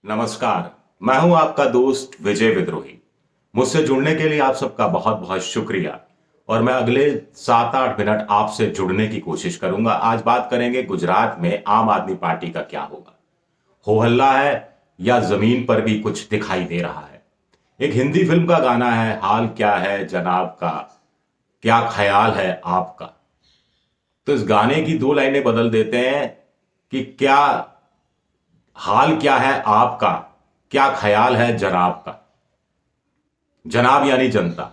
नमस्कार। मैं हूं आपका दोस्त विजय विद्रोही। मुझसे जुड़ने के लिए आप सबका बहुत बहुत शुक्रिया। और मैं अगले 7-8 मिनट आपसे जुड़ने की कोशिश करूंगा। आज बात करेंगे गुजरात में आम आदमी पार्टी का क्या होगा। हो हल्ला है या जमीन पर भी कुछ दिखाई दे रहा है। एक हिंदी फिल्म का गाना है, हाल क्या है जनाब का, क्या ख्याल है आपका। तो इस गाने की दो लाइनें बदल देते हैं कि क्या हाल क्या है आपका, क्या ख्याल है जनाब का। जनाब यानी जनता।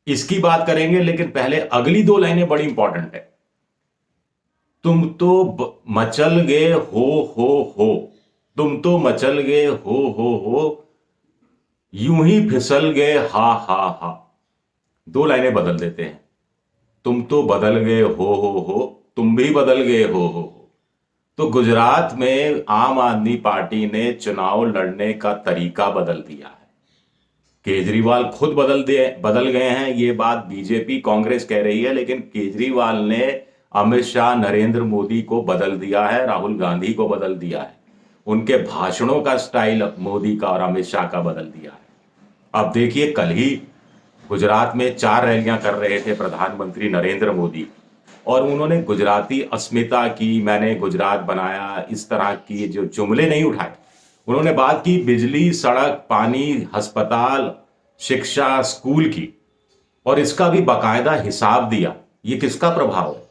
इसकी बात करेंगे, लेकिन पहले अगली दो लाइनें बड़ी इंपॉर्टेंट है। तुम तो मचल गए हो, तुम तो मचल गए हो, यूं ही फिसल गए हा हा हा। दो लाइनें बदल देते हैं। तुम तो बदल गए हो, तुम भी बदल गए हो। तो गुजरात में आम आदमी पार्टी ने चुनाव लड़ने का तरीका बदल दिया है। केजरीवाल खुद बदल गए हैं, ये बात बीजेपी कांग्रेस कह रही है, लेकिन केजरीवाल ने अमित शाह, नरेंद्र मोदी को बदल दिया है, राहुल गांधी को बदल दिया है। उनके भाषणों का स्टाइल मोदी का और अमित शाह का बदल दिया है। अब देखिए, कल ही गुजरात में 4 रैलियां कर रहे थे प्रधानमंत्री नरेंद्र मोदी, और उन्होंने गुजराती अस्मिता की, मैंने गुजरात बनाया, इस तरह की जो जुमले नहीं उठाए। उन्होंने बात की बिजली, सड़क, पानी, अस्पताल, शिक्षा, स्कूल की, और इसका भी बाकायदा हिसाब दिया। ये किसका प्रभाव है?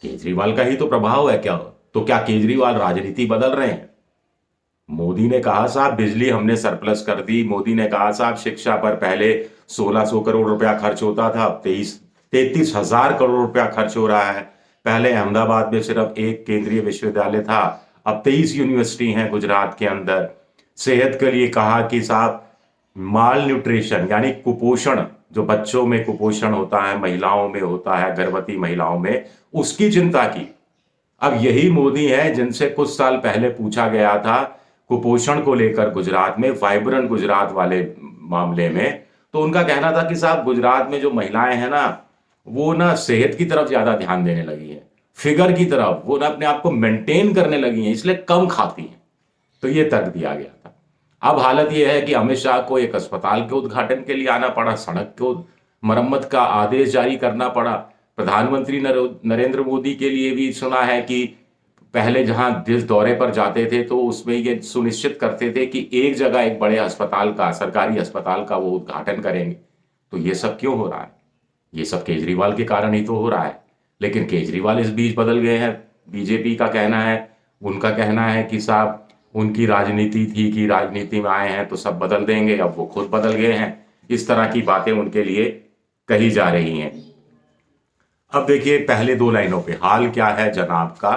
केजरीवाल का ही तो प्रभाव है क्या? तो क्या केजरीवाल राजनीति बदल रहे हैं? मोदी ने कहा साहब बिजली हमने सरप्लस कर दी, मोदी ने कहा साहब शिक्षा पर पहले 1600 करोड़ रुपया खर्च होता था, अब 33,000 करोड़ रुपया खर्च हो रहा है। पहले अहमदाबाद में सिर्फ एक केंद्रीय विश्वविद्यालय था, अब 23 यूनिवर्सिटी हैं गुजरात के अंदर। सेहत के लिए कहा कि साहब माल न्यूट्रिशन यानी कुपोषण, जो बच्चों में कुपोषण होता है, महिलाओं में होता है, गर्भवती महिलाओं में, उसकी चिंता की। अब यही मोदी हैं जिनसे कुछ साल पहले पूछा गया था कुपोषण को लेकर गुजरात में, वाइब्रेंट गुजरात वाले मामले में, तो उनका कहना था कि साहब गुजरात में जो महिलाएं हैं ना, वो ना सेहत की तरफ ज्यादा ध्यान देने लगी है, फिगर की तरफ, वो ना अपने आप को मेंटेन करने लगी हैं, इसलिए कम खाती हैं। तो ये तर्क दिया गया था। अब हालत यह है कि अमित शाह को एक अस्पताल के उद्घाटन के लिए आना पड़ा, सड़क को मरम्मत का आदेश जारी करना पड़ा। प्रधानमंत्री नरेंद्र मोदी के लिए भी सुना है कि पहले जहां जिस दौरे पर जाते थे तो उसमें ये सुनिश्चित करते थे कि एक जगह एक बड़े अस्पताल का, सरकारी अस्पताल का वो उद्घाटन करेंगे। तो ये सब क्यों हो रहा है? ये सब केजरीवाल के कारण ही तो हो रहा है। लेकिन केजरीवाल इस बीच बदल गए हैं। बीजेपी का कहना है, उनका कहना है कि साहब उनकी राजनीति थी कि राजनीति में आए हैं तो सब बदल देंगे, अब वो खुद बदल गए हैं। इस तरह की बातें उनके लिए कही जा रही हैं। अब देखिए पहले दो लाइनों पे, हाल क्या है जनाब का,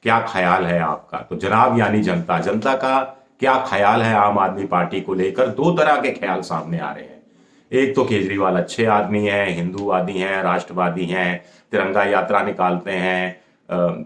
क्या ख्याल है आपका। तो जनाब यानी जनता, जनता का क्या ख्याल है आम आदमी पार्टी को लेकर। दो तरह के ख्याल सामने आ रहे हैं। एक तो केजरीवाल अच्छे आदमी हैं, हिंदूवादी हैं, राष्ट्रवादी हैं, तिरंगा यात्रा निकालते हैं,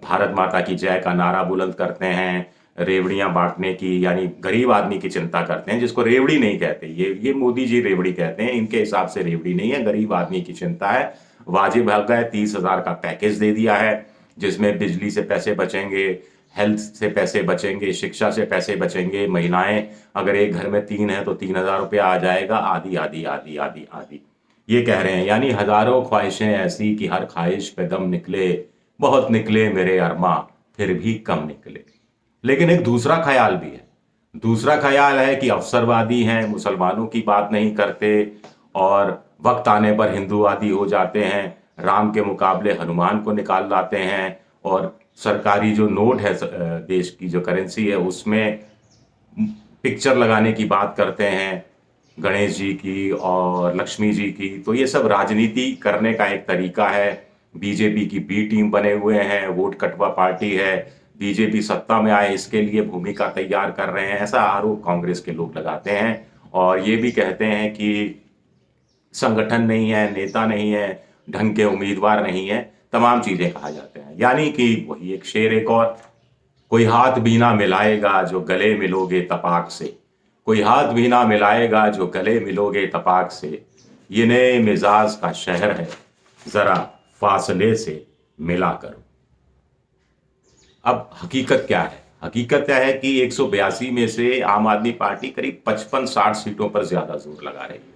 भारत माता की जय का नारा बुलंद करते हैं, रेवड़ियां बांटने की यानी गरीब आदमी की चिंता करते हैं, जिसको रेवड़ी नहीं कहते, ये मोदी जी रेवड़ी कहते हैं, इनके हिसाब से रेवड़ी नहीं है, गरीब आदमी की चिंता है। वाजिब हक है, 30,000 का पैकेज दे दिया है, जिसमें बिजली से पैसे बचेंगे, हेल्थ से पैसे बचेंगे, शिक्षा से पैसे बचेंगे, महिलाएं अगर एक घर में 3 है तो 3,000 रुपया आ जाएगा, आदि आदि आदि आदि आदि। ये कह रहे हैं, यानी हजारों ख्वाहिशें ऐसी कि हर ख्वाहिश पे दम निकले, बहुत निकले मेरे अरमा, फिर भी कम निकले। लेकिन एक दूसरा ख्याल भी है। दूसरा ख्याल है कि अवसरवादी हैं, मुसलमानों की बात नहीं करते, और वक्त आने पर हिंदूवादी हो जाते हैं, राम के मुकाबले हनुमान को निकाल लाते हैं, और सरकारी जो नोट है, देश की जो करेंसी है, उसमें पिक्चर लगाने की बात करते हैं, गणेश जी की और लक्ष्मी जी की। तो ये सब राजनीति करने का एक तरीका है। बीजेपी की बी टीम बने हुए हैं, वोट कटवा पार्टी है, बीजेपी सत्ता में आए इसके लिए भूमिका तैयार कर रहे हैं, ऐसा आरोप कांग्रेस के लोग लगाते हैं। और ये भी कहते हैं कि संगठन नहीं है, नेता नहीं है, ढंग के उम्मीदवार नहीं है, तमाम चीजें कहा जाते हैं। यानी कि वही एक शेर एक और, कोई हाथ भी ना मिलाएगा जो गले मिलोगे तपाक से, कोई हाथ भी ना मिलाएगा जो गले मिलोगे तपाक से, ये नए मिजाज का शहर है, जरा फासले से मिला करो। अब हकीकत क्या है? हकीकत क्या है कि 182 में से आम आदमी पार्टी करीब 55-60 सीटों पर ज्यादा जोर लगा रही है।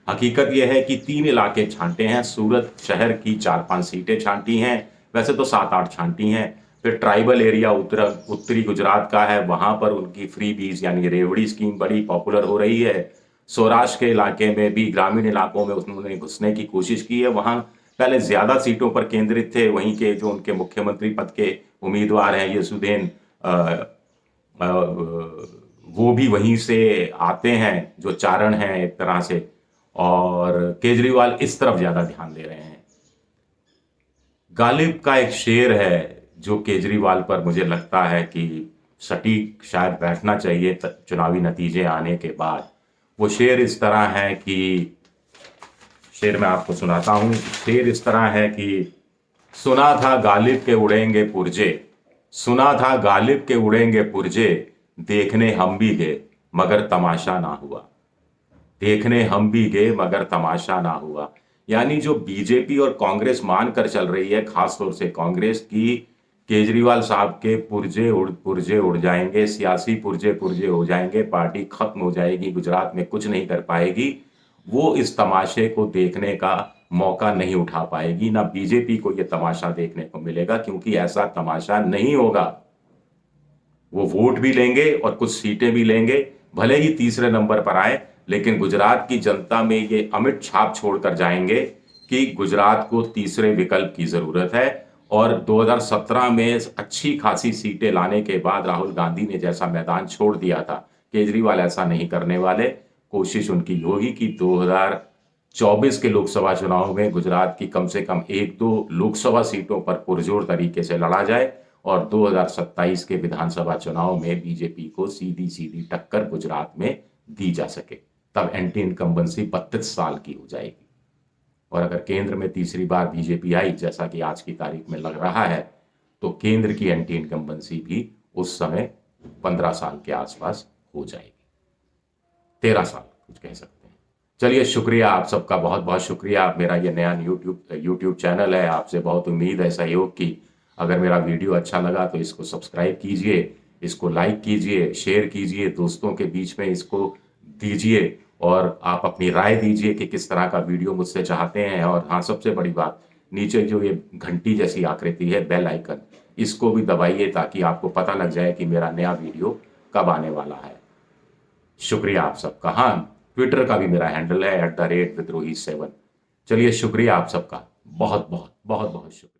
हकीकत यह है कि 3 इलाके छांटे हैं, सूरत शहर की 4-5 सीटें छांटी हैं, वैसे तो 7-8 छांटी हैं। फिर ट्राइबल एरिया उत्तरी गुजरात का है, वहां पर उनकी फ्री बीज यानी रेवड़ी स्कीम बड़ी पॉपुलर हो रही है। सौराष्ट्र के इलाके में भी, ग्रामीण इलाकों में उन्होंने घुसने की कोशिश की है। वहां पहले ज्यादा सीटों पर केंद्रित थे, वहीं के जो उनके मुख्यमंत्री पद के उम्मीदवार हैं यसुद्दीन, अ, अ, वो भी वहीं से आते हैं, जो चारण हैं एक तरह से। और केजरीवाल इस तरफ ज्यादा ध्यान दे रहे हैं। गालिब का एक शेर है जो केजरीवाल पर मुझे लगता है कि सटीक शायद बैठना चाहिए चुनावी नतीजे आने के बाद। वो शेर इस तरह है कि, शेर मैं आपको सुनाता हूं। शेर इस तरह है कि सुना था गालिब के उड़ेंगे पुरजे, सुना था गालिब के उड़ेंगे पुरजे, देखने हम भी गए मगर तमाशा ना हुआ, देखने हम भी गए मगर तमाशा ना हुआ। यानी जो बीजेपी और कांग्रेस मानकर चल रही है, खासतौर से कांग्रेस की, केजरीवाल साहब के पुरजे उड़ जाएंगे, सियासी पुरजे पुरजे हो जाएंगे, पार्टी खत्म हो जाएगी, गुजरात में कुछ नहीं कर पाएगी, वो इस तमाशे को देखने का मौका नहीं उठा पाएगी। ना बीजेपी को यह तमाशा देखने को मिलेगा, क्योंकि ऐसा तमाशा नहीं होगा। वो वोट भी लेंगे और कुछ सीटें भी लेंगे, भले ही तीसरे नंबर पर आए, लेकिन गुजरात की जनता में ये अमिट छाप छोड़कर जाएंगे कि गुजरात को तीसरे विकल्प की जरूरत है। और 2017 में अच्छी खासी सीटें लाने के बाद राहुल गांधी ने जैसा मैदान छोड़ दिया था, केजरीवाल ऐसा नहीं करने वाले। कोशिश उनकी होगी कि 2024 के लोकसभा चुनाव में गुजरात की कम से कम 1-2 लोकसभा सीटों पर पुरजोर तरीके से लड़ा जाए, और 2027 के विधानसभा चुनाव में बीजेपी को सीधी सीधी टक्कर गुजरात में दी जा सके। तब एंटी इनकम्बेंसी 32 साल की हो जाएगी। और अगर केंद्र में तीसरी बार बीजेपी आई, जैसा कि आज की तारीख में लग रहा है, तो केंद्र की एंटी इनकम्बेंसी भी उस समय 15 साल के आसपास हो जाएगी, 13 साल कुछ कह सकते हैं। चलिए, शुक्रिया आप सबका, बहुत बहुत शुक्रिया। मेरा ये नया यूट्यूब चैनल है, आपसे बहुत उम्मीद है सहयोग की। अगर मेरा वीडियो अच्छा लगा तो इसको सब्सक्राइब कीजिए, इसको लाइक कीजिए, शेयर कीजिए, दोस्तों के बीच में इसको दीजिए, और आप अपनी राय दीजिए कि किस तरह का वीडियो मुझसे चाहते हैं। और हाँ, सबसे बड़ी बात, नीचे जो ये घंटी जैसी आकृति है, बेल आइकन, इसको भी दबाइए ताकि आपको पता लग जाए कि मेरा नया वीडियो कब आने वाला है। शुक्रिया आप सबका। हाँ, ट्विटर का भी मेरा हैंडल है @विद्रोही7। चलिए, शुक्रिया आप सबका, बहुत बहुत बहुत बहुत शुक्रिया।